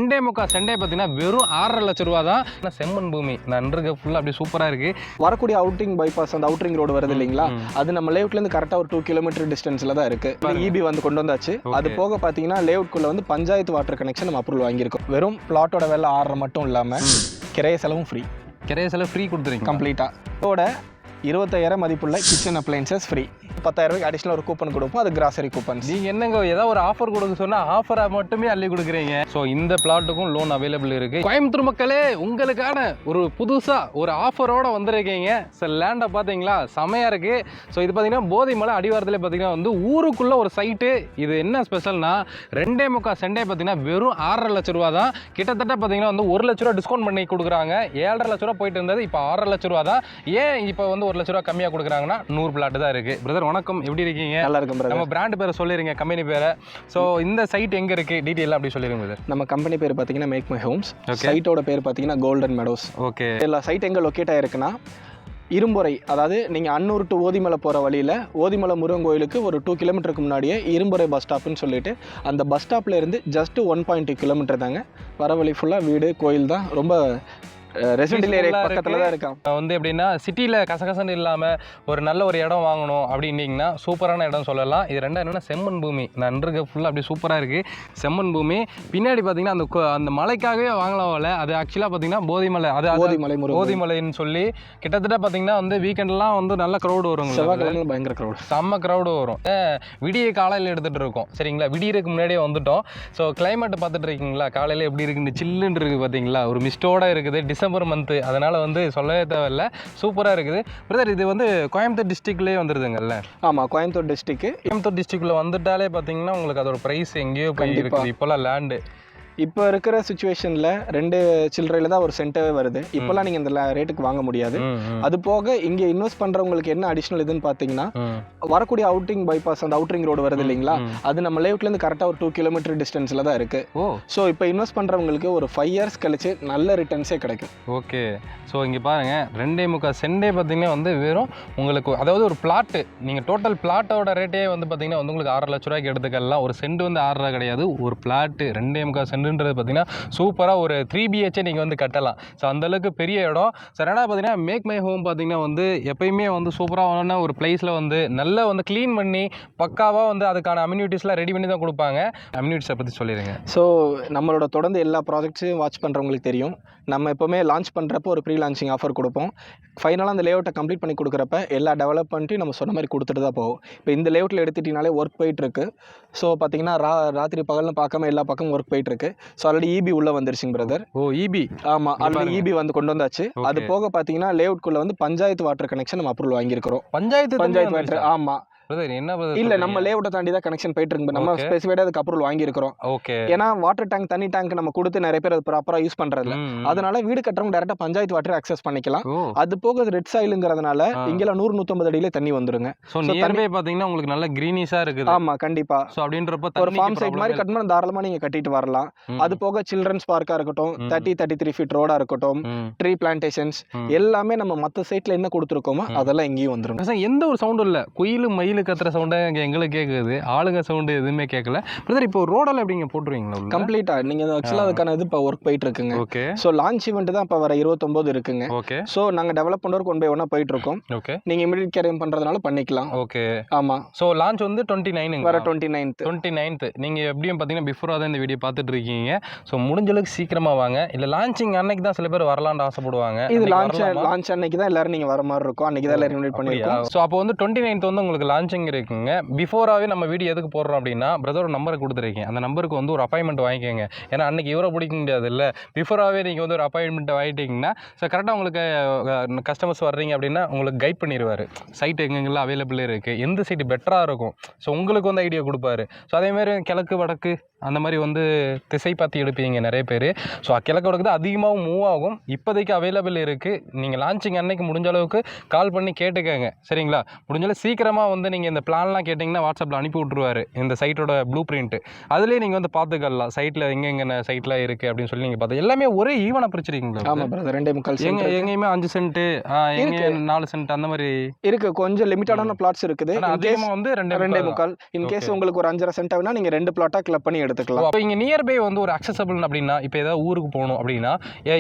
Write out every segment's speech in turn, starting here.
2.25 சென்டே பார்த்தீங்கன்னா வெறும் 6.5 லட்ச ரூபா தான். செம்மண் பூமி நன்றுக ஃபுல்லாக அப்படியே சூப்பராக இருக்குது. வரக்கூடிய அவுட்டிங் பைபாஸ் அந்த அவுட்ரிங் ரோடு வருது இல்லைங்களா, அது நம்ம லேஅவுட்லேருந்து கரெக்டாக ஒரு 2 கிலோமீட்டர் டிஸ்டன்ஸில் தான் இருக்குது. இபி வந்து கொண்டு வந்தாச்சு. அது போக பார்த்தீங்கன்னா லேஅவுட்குள்ளே வந்து பஞ்சாயத்து வாட்டர் கனெக்ஷன் நம்ம அப்ரூவல் வாங்கியிருக்கோம். வெறும் பிளாட்டோட வேலை 6.5 மட்டும் இல்லாமல் கிரைய செலவும் ஃப்ரீ. கிரைய செலவு ஃப்ரீ கொடுத்துருங்க கம்ப்ளீட்டாக. இதோட 25,000 மதிப்புள்ள கிச்சன் அப்ளையன்சஸ் ஃப்ரீ. 10,000 ரூபாய்க்கு அடிஷனல் ஒரு கூப்பன் கொடுப்போம். அது கிராசரி கூப்பன். நீங்கள் என்னங்க ஏதாவது ஒரு ஆஃபர் கொடுக்க சொன்னால் ஆஃபராக மட்டுமே அள்ளி கொடுக்குறீங்க. ஸோ இந்த பிளாட்டுக்கும் லோன் அவைலபிள் இருக்குது. கோயம்புத்தூர் மக்களே, உங்களுக்கான ஒரு புதுசாக ஒரு ஆஃபரோடு வந்திருக்கீங்க. சார் லேண்டை பார்த்தீங்களா, செமையாக இருக்குது. ஸோ இது பார்த்தீங்கன்னா போதைமலை அடிவாரத்தில் பார்த்தீங்கன்னா வந்து ஊருக்குள்ளே ஒரு சைட்டு. இது என்ன ஸ்பெஷல்னா 2.25 சென்டே பார்த்தீங்கன்னா வெறும் 6.5 லட்ச ரூபா தான். கிட்டத்தட்ட பார்த்தீங்கன்னா வந்து 1 லட்ச ரூபா டிஸ்கவுண்ட் பண்ணி கொடுக்குறாங்க. 7.5 லட்ச ரூபா போயிட்டு இருந்தது, இப்போ 6.5 லட்ச ரூபா தான். ஏன் இப்போ வந்து 1 லட்ச ரூபா கம்மியாக கொடுக்குறாங்கன்னா 100 பிளாட் தான் இருக்குது. பிரதர் வணக்கம், எப்படி இருக்கீங்க? நல்லா இருக்கும் பிரதர். நம்ம பிராண்ட் பேரை சொல்லிருங்க, கம்பெனி பேரை. ஸோ இந்த சைட் எங்கே இருக்குது, டீட்டெயில் அப்படி சொல்லிருங்க பிரதர். நம்ம கம்பெனி பேர் பார்த்தீங்கன்னா மேக் மை ஹோம்ஸ். சைட்டோட பேர் பார்த்தீங்கன்னா கோல்டன் மெடோஸ். ஓகே. எல்லா சைட் எங்கே லொக்கேட் ஆகிருக்குன்னா இரும்புரை, அதாவது நீங்கள் அன்னூர் டு ஓதிமலை போகிற வழியில் ஓதிமலை முருகன் கோயிலுக்கு ஒரு 2 கிலோமீட்டருக்கு முன்னாடியே இரும்புரை பஸ் ஸ்டாப்னு சொல்லிட்டு அந்த பஸ் ஸ்டாப்பில் இருந்து ஜஸ்ட் 1.2 கிலோமீட்டர் தாங்க. வர வழி ஃபுல்லாக வீடு கோயில் தான். ரொம்ப ரெசிடென்ஷியல் ஏரியா பக்கத்தில் தான் இருக்கான். வந்து எப்படின்னா சிட்டியில் கசகசன்னு இல்லாமல் ஒரு நல்ல ஒரு இடம் வாங்கணும் அப்படின்னீங்கன்னா சூப்பரான இடம் சொல்லலாம். இது ரெண்டாவது என்னென்னா செம்மண் பூமி நன்றுக ஃபுல்லாக அப்படியே சூப்பராக இருக்குது. செம்மண் பூமி பின்னாடி பார்த்தீங்கன்னா அந்த மலைக்காகவே வாங்கலாம். அது ஆக்சுவலாக பார்த்தீங்கன்னா போதிமலை, அது போதிமலைன்னு சொல்லி கிட்டத்தட்ட பார்த்தீங்கன்னா வந்து வீக்கெண்ட்லாம் வந்து நல்ல க்ரௌடு வரும். பயங்கர க்ரௌடு, செம்ம க்ரௌடு வரும். விடிய காலையில் எடுத்துகிட்டு இருக்கோம் சரிங்களா. விடியறதுக்கு முன்னாடியே வந்துட்டோம். ஸோ கிளைமேட் பார்த்துட்டு இருக்கீங்களா, காலையில் எப்படி இருக்குன்னு சில்லுன்னு இருக்குது பார்த்தீங்களா. ஒரு மிஸ்டோட இருக்குது. டிசம்பர் மந்த்து, அதனால் வந்து சொல்லவே தேவையில்லை, சூப்பராக இருக்குது. பிரதர் இது வந்து கோயம்புத்தூர் டிஸ்ட்ரிக்ட்லேயே வந்துடுதுங்கல்ல? ஆமாம், கோயம்புத்தூர் டிஸ்ட்ரிக்டில் வந்துட்டாலே பார்த்தீங்கன்னா உங்களுக்கு அதோட ப்ரைஸ் எங்கேயோ போய் இருக்குது. இப்போலாம் லேண்டு இப்போ இருக்கிற சுச்சுவேஷனில் 2 சில்லறையில் தான் ஒரு சென்டே வருது. இப்போலாம் நீங்கள் இந்த ரேட்டுக்கு வாங்க முடியாது. அது போக இங்கே இன்வெஸ்ட் பண்ணுறவங்களுக்கு என்ன அடிஷ்னல் இதுன்னு பார்த்தீங்கன்னா வரக்கூடிய அவுட்டிங் பைபாஸ் அந்த அவுட்ரிங் ரோடு வருது இல்லைங்களா, அது நம்ம லேஅவுட்லேருந்து கரெக்டாக ஒரு 2 கிலோமீட்டர் டிஸ்டன்ஸில் தான் இருக்குது. ஸோ இப்போ இன்வெஸ்ட் பண்ணுறவங்களுக்கு ஒரு 5 இயர்ஸ் கழிச்சு நல்ல ரிட்டர்ன்ஸே கிடைக்கும். ஓகே. ஸோ இங்கே பாருங்கள் 2.25 சென்டே பார்த்தீங்கன்னா வந்து வெறும் உங்களுக்கு, அதாவது ஒரு பிளாட்டு நீங்கள் டோட்டல் பிளாட்டோட ரேட்டே வந்து பார்த்தீங்கன்னா வந்து உங்களுக்கு 6.5 லட்ச ரூபாய்க்கு எடுத்துக்கலாம். ஒரு சென்ட் வந்து 6 ரூபா கிடையாது, ஒரு பிளாட்டு 2.25 சென்ட் பார்த்தீங்கன்னா சூப்பராக ஒரு 3 BHK நீங்கள் வந்து கட்டலாம். ஸோ அந்தளவுக்கு பெரிய இடம். ஸோ ரெண்டாவது பார்த்தீங்கன்னா மேக் மை ஹோம் பார்த்தீங்கன்னா வந்து எப்பயுமே வந்து சூப்பரான ஒரு பிளேஸில் வந்து நல்லா வந்து க்ளீன் பண்ணி பக்காவாக வந்து அதுக்கான அம்யூனிட்டிஸ்லாம் ரெடி பண்ணி தான் கொடுப்பாங்க. அம்யூனிட்டிஸை பற்றி சொல்லிடுங்க. ஸோ நம்மளோட தொடர்ந்து எல்லா ப்ராஜெக்ட்ஸையும் வாட்ச் பண்ணுறவங்களுக்கு தெரியும், நம்ம எப்போவுமே லான்ச் பண்ணுறப்போ ஒரு ப்ரீ லான்ச்சிங் ஆஃபர் கொடுப்போம். ஃபைனலாக அந்த லேஅவுட்டை கம்ப்ளீட் பண்ணி கொடுக்குறப்ப எல்லா டெவலப்மெண்ட்டையும் நம்ம சொன்ன மாதிரி கொடுத்துட்டு தான் போகும். இப்போ இந்த லேஅவுட்டில் எடுத்துட்டிங்கனாலே ஒர்க் போயிட்டுருக்கு. ஸோ பார்த்தீங்கன்னா ராத்திரி பகல்னு பார்க்காம எல்லா பக்கமும் ஒர்க் போயிட்டுருக்கு. ஸோ ஆல்ரெடி இபி உள்ளே வந்துருச்சுங்க பிரதர். இபி? ஆமாம், ஆல்ரெடி இபி வந்து கொண்டு வந்தாச்சு. அது போக பார்த்தீங்கன்னா லேஅவுட்குள்ளே வந்து பஞ்சாயத்து வாட்டர் கனெக்ஷன் நம்ம அப்ரூவல் வாங்கியிருக்கிறோம். பஞ்சாயத்து வாட்டர்? ஆமாம். இல்ல நம்ம லேஅவுட்டை தாண்டி தான் கனெக்ஷன் போயிட்டு இருக்கு. நம்ம ஸ்பெசிஃபைடா அதுக்கு அப்ரூவல் வாங்கியிருக்கிறோம். ஏன்னா வாட்டர் டேங்க் தண்ணி டேங்க் நம்ம கொடுத்து நிறைய பேர் அது ப்ராப்பரா யூஸ் பண்றதில்ல. அதனால வீடு கட்டுறவங்க டைரக்டா பஞ்சாயத்து வாட்டர் அக்சஸ் பண்ணிக்கலாம். அது போக ரெட் சாயிலுங்கிறதுனால இங்கெல்லாம் 100-150 அடியில தண்ணி வந்துருங்க. சோ நியர்பை பாத்தீங்கன்னா உங்களுக்கு நல்ல கிரீனிஷா இருக்குது. ஆமா, கண்டிப்பா. சோ அப்படின்றப்ப ஒரு ஃபார்ம் சைட் மாதிரி கட்டணும், தாராளமா நீங்க கட்டிட்டு வரலாம். அது போக சில்ட்ரன்ஸ் பார்க்கா இருக்கட்டும், 30-33 ஃபீட் ரோடா இருக்கட்டும், ட்ரீ பிளான்டேஷன்ஸ் எல்லாமே நம்ம மத்த சைட்ல என்ன கொடுத்துருக்கோமோ அதெல்லாம் இங்கேயும் வந்துரும். எந்த ஒரு சவுண்டும் இல்ல, குயில் மயில் கத்துற சவுண்ட் எங்களுக்கு கேட்குது, ஆளுங்க சவுண்டு எதுவுமே கேட்கல. பிரதர் இப்போ ரோடெல்லாம் எப்படிங்க போட்டுருவீங்களா? கம்ப்ளீட்டா நீங்க ஆக்சுவலா அதுக்கான இது இப்போ ஒர்க் போயிட்டு இருக்குங்க. ஓகே. ஸோ லான்ச் ஈவெண்ட் தான் இப்போ வர 29 இருக்குங்க. ஓகே. ஸோ நாங்கள் டெவலப் பண்ணுறதுக்கு 1 by 1 போயிட்டு இருக்கோம். ஓகே. நீங்க இமிடியேட் கேரியம் பண்றதுனால பண்ணிக்கலாம். ஓகே. ஆமா. ஸோ லான்ச் வந்து 29 வர 29th. நீங்க எப்படியும் பார்த்தீங்கன்னா பிஃபோராக தான் இந்த வீடியோ பார்த்துட்டு இருக்கீங்க. ஸோ முடிஞ்ச அளவுக்கு சீக்கிரமா வாங்க. இல்லை லான்ச்சிங் அன்னைக்கு தான் சில பேர் வரலான்னு ஆசைப்படுவாங்க. இது லான்ச் அன்னைக்கு தான் எல்லாரும் நீங்க வர மாதிரி இருக்கும். அன்னைக்கு தான் எல்லாரும் இன்வைட் பண்ணிருக்கோம். ஸோ அப்போ வந்து 29th வந்து உங்களுக்கு லான்ச்சிங் இருக்குங்க. பிஃபோராகவே நம்ம வீடியோ எதுக்கு போடுறோம் அப்படின்னா பிரதரோட நம்பரை கொடுத்துருக்கேன். அந்த நம்பருக்கு வந்து ஒரு அப்பாயின்மெண்ட் வாங்கிக்கோங்க. ஏன்னா அன்றைக்கி இவரை பிடிக்க முடியாது இல்லை, பிஃபோராகவே நீங்கள் வந்து ஒரு அப்பாயின்மெண்ட் வாங்கிட்டீங்கன்னா ஸோ கரெக்டாக உங்களுக்கு கஸ்டமர்ஸ் வர்றீங்க அப்படின்னா உங்களுக்கு கைட் பண்ணிடுவார். சைட் எங்கெங்கெல்லாம் அவைலபிள் இருக்குது, எந்த சைட்டு பெட்டராக இருக்கும், ஸோ உங்களுக்கு வந்து ஐடியா கொடுப்பாரு. ஸோ அதேமாதிரி கிழக்கு வடக்கு அந்த மாதிரி வந்து திசை பார்த்து எடுப்பீங்க நிறைய பேர். ஸோ கிழக்கு வடக்கு தான் அதிகமாகவும் மூவ் ஆகும். இப்போதைக்கு அவைலபிள் இருக்குது. நீங்கள் லான்ச்சிங் அன்னைக்கு முடிஞ்ச அளவுக்கு கால் பண்ணி கேட்டுக்கோங்க சரிங்களா. முடிஞ்சாலும் சீக்கிரமாக வந்து நீங்கள் இந்த பிளான்லாம் கேட்டிங்கன்னா வாட்ஸ்அப்பில் அனுப்பி விட்ருவாரு இந்த சைட்டோட ப்ளூ பிரிண்ட்டு. அதுலேயே நீங்கள் வந்து பார்த்துக்கலாம் சைட்டில் எங்கெங்கே சைட்லாம் இருக்குது அப்படின்னு சொல்லி நீங்கள் பார்த்து எல்லாமே ஒரே ஈவனாக பிரிச்சிருக்கீங்களா? ஆமாம் பிரதர், 2.25 எங்கேயுமே 5 சென்ட் எங்கே 4 சென்ட் அந்த மாதிரி இருக்கு. கொஞ்சம் லிமிட்டடான பிளாட்ஸ் இருக்குது. அதிகமாக வந்து 2.25. இன்கேஸ் உங்களுக்கு ஒரு 5.5 சென்ட் வேணா நீங்கள் 2 பிளாட்டாக கிளப் பண்ணி எடுத்துக்கலாம். அப்போ இங்கே நியர்பை வந்து ஒரு அக்சசபிள் அப்படின்னா இப்போ ஏதாவது ஊருக்கு போகணும் அப்படின்னா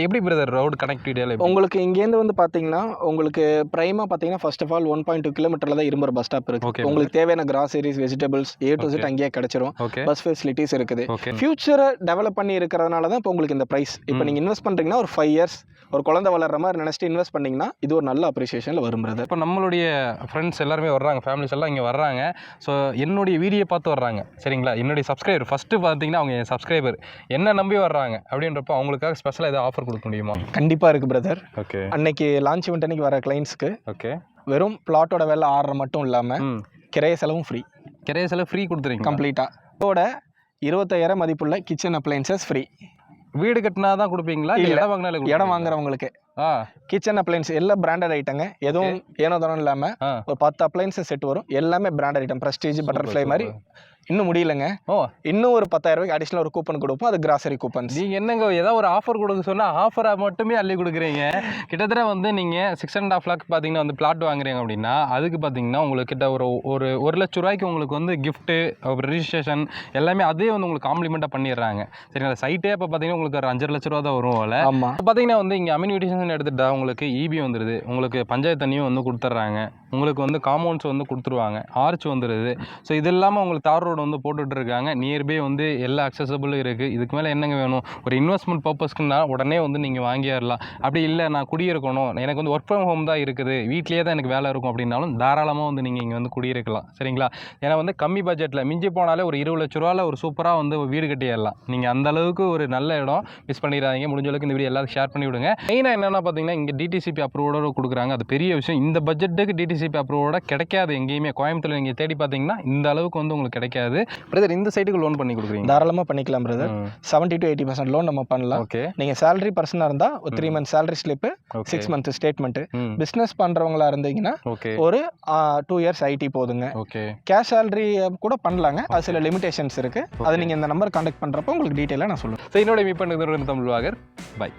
எப்படி பிரதர் ரோடு கனெக்டிவிட்டி? உங்களுக்கு இங்கேருந்து வந்து பார்த்தீங்கன்னா உங்களுக்கு பிரைமாக பார்த்தீங்கன்னா ஃபர்ஸ்ட் ஆஃப் ஆல் 1.2 கிலோமீட்டரில் தான் இரும்பர் பஸ் ஸ்டாப் இருக்குது. உங்களுக்கு தேவையான groceries, vegetables A to Z அங்கேயே கிடைச்சிரும். பஸ் ஃபெசிலிட்டிஸ் இருக்குது. ஃபியூச்சரை டெவலப் பண்ணி இருக்கிறதுனால தான் இப்போ உங்களுக்கு இந்த ப்ரைஸ். இப்போ நீங்கள் இன்வெஸ்ட் பண்ணுறீங்கன்னா ஒரு 5 இயர்ஸ் ஒரு குழந்தை வளர்ற மாதிரி நினச்சிட்டு இன்வெஸ்ட் பண்ணிங்கன்னா இது ஒரு நல்ல அப்ரிசியேஷனில் வரும் பிரதர். இப்போ நம்மளுடைய ஃப்ரெண்ட்ஸ் எல்லாருமே வர்றாங்க, ஃபேமிலிஸ் எல்லாம் இங்கே வர்றாங்க. ஸோ என்னுடைய வீடியோ பார்த்து வர்றாங்க சரிங்களா. என்னுடைய சப்ஸ்கிரைபர் ஃபஸ்ட்டு பார்த்தீங்கன்னா அவங்க என் சப்ஸ்கிரைபர் என்ன நம்பி வர்றாங்க அப்படின்றப்போ அவங்களுக்காக ஸ்பெஷலாக ஏதாவது ஆஃபர் கொடுக்க முடியுமா? கண்டிப்பாக இருக்குது பிரதர். ஓகே, அன்னைக்கு லான்ச் இவெண்ட் அன்னைக்கு வர கிளைண்ட்ஸ்க்கு ஓகே வெறும் பிளாட்டோட வேலை 6 மட்டும் இல்லாமல் கிரைய செலவும் ஃப்ரீ. கிரைய செலவு ஃப்ரீ கொடுத்துறீங்க கம்ப்ளீட்டாக. அதோட 25,000 மதிப்புள்ள கிச்சன் அப்ளையன்சஸ் ஃப்ரீ. வீடு கட்டினா தான் கொடுப்பீங்களா? இடம் வாங்கினாலே? இடம் வாங்குறவங்களுக்கு கிச்சன் அப்ளையன்ஸ் எல்லாம் பிராண்டட் ஐட்டங்க. எதுவும் ஏனோ தானோ இல்லாமல் ஒரு 10 அப்ளையன்ஸஸ் செட் வரும். எல்லாமே பிராண்டட் ஐட்டம். பிரஸ்டீஜ், பட்டர்ஃப்ளை மாதிரி. இன்னும் முடியலங்க, இன்னும் ஒரு 10,000 ரூபாய்க்கு அடிஷனல் ஒரு கூப்பன் கொடுப்போம். அது கிராசரி கூப்பன்ஸ். நீங்கள் என்னங்க ஏதாவது ஒரு ஆஃபர் கொடுக்க சொன்னால் ஆஃபரை மட்டுமே அள்ளி கொடுக்குறீங்க. கிட்டத்தட்ட வந்து நீங்கள் 6.5 லேக் பார்த்தீங்கன்னா வந்து பிளாட் வாங்குறீங்க அப்படின்னா அதுக்கு பார்த்தீங்கன்னா உங்களுக்கு கிட்ட ஒரு 1 லட்ச ரூபாய்க்கு உங்களுக்கு வந்து கிஃப்ட்டு, ரிஜிஸ்ட்ரேஷன் எல்லாமே அதே வந்து உங்களுக்கு காம்ப்ளிமெண்ட்டாக பண்ணிடுறாங்க சரிங்களா. சைட்டே இப்போ பார்த்தீங்கன்னா உங்களுக்கு ஒரு 5.5 லட்ச ரூபா தான் வரும் போல. ஆமாம். பார்த்தீங்கன்னா வந்து இங்கே அம்யூனிட்டிஷன் எடுத்துட்டா உங்களுக்கு இபி வந்துடுது, உங்களுக்கு பஞ்சாயத்து தண்ணியும் வந்து கொடுத்துட்றாங்க, உங்களுக்கு வந்து காம்பவுண்ட்ஸ் வந்து கொடுத்துருவாங்க, ஆர்ச் வந்துடுது. ஸோ இது இல்லாமல் உங்களுக்கு தார் ரோடு வந்து போட்டுட்டு இருக்காங்க. நியர்பை வந்து எல்லா அக்சசபிளும் இருக்குது. இதுக்கு மேலே என்னங்க வேணும்? ஒரு இன்வெஸ்ட்மெண்ட் பர்பஸ்க்குன்னா உடனே வந்து நீங்கள் வாங்கிடலாம். அப்படி இல்லை நான் குடியிருக்கணும், எனக்கு வந்து ஒர்க் ஃப்ரம் ஹோம் தான் இருக்குது, வீட்லேயே தான் எனக்கு வேலை இருக்கும் அப்படின்னாலும் தாராளமாக வந்து நீங்கள் இங்கே வந்து குடியிருக்கலாம் சரிங்களா. ஏன்னா வந்து கம்மி பட்ஜெட்டில் மிஞ்சி போனாலே ஒரு 20 லட்ச ரூபாவில் ஒரு சூப்பராக வந்து வீடு கட்டிடலாம். நீங்கள் அந்த அளவுக்கு ஒரு நல்ல இடம். மிஸ் பண்ணிடாதீங்க. முடிஞ்ச அளவுக்கு இந்த வீடியோ எல்லாத்துக்கும் ஷேர் பண்ணி விடுங்க. மெயினாக என்னென்னா பார்த்தீங்கன்னா இங்கே டிடிசிபி அப்ரூவோட கொடுக்குறாங்க. அது பெரிய விஷயம். இந்த பட்ஜெட்டுக்கு டிடிசிபி அப்ரூவோட கிடைக்காது எங்கேயுமே. கோயம்புத்தூர் நீங்கள் தேடி பார்த்தீங்கன்னா இந்த அளவுக்கு வந்து உங்களுக்கு கிடைக்காது. பிரதர் இந்த சைட்டுக்கு லோன் பண்ணி கொடுக்குறீங்க? தாராளமாக பண்ணிக்கலாம் பிரதர். 70 to 80% லோன் நம்ம பண்ணலாம். ஓகே. நீங்கள் சேலரி பர்சனாக இருந்தால் ஒரு 3 months salary slip, 6 months statement. Business பண்ணுறவங்களா இருந்தீங்கன்னா ஒரு 2 years ஐடி போதுங்க. ஓகே. கேஷ் சேலரி கூட பண்ணலாங்க. அது சில லிமிடேஷன்ஸ் இருக்குது. அது நீங்கள் இந்த நம்பர் கான்டாக்ட் பண்ணுறப்போ உங்களுக்கு டீட்டெயிலாக நான் சொல்லுவேன். என்னோட மீட் பண்ணுறது தமிழ் வாகர். பை.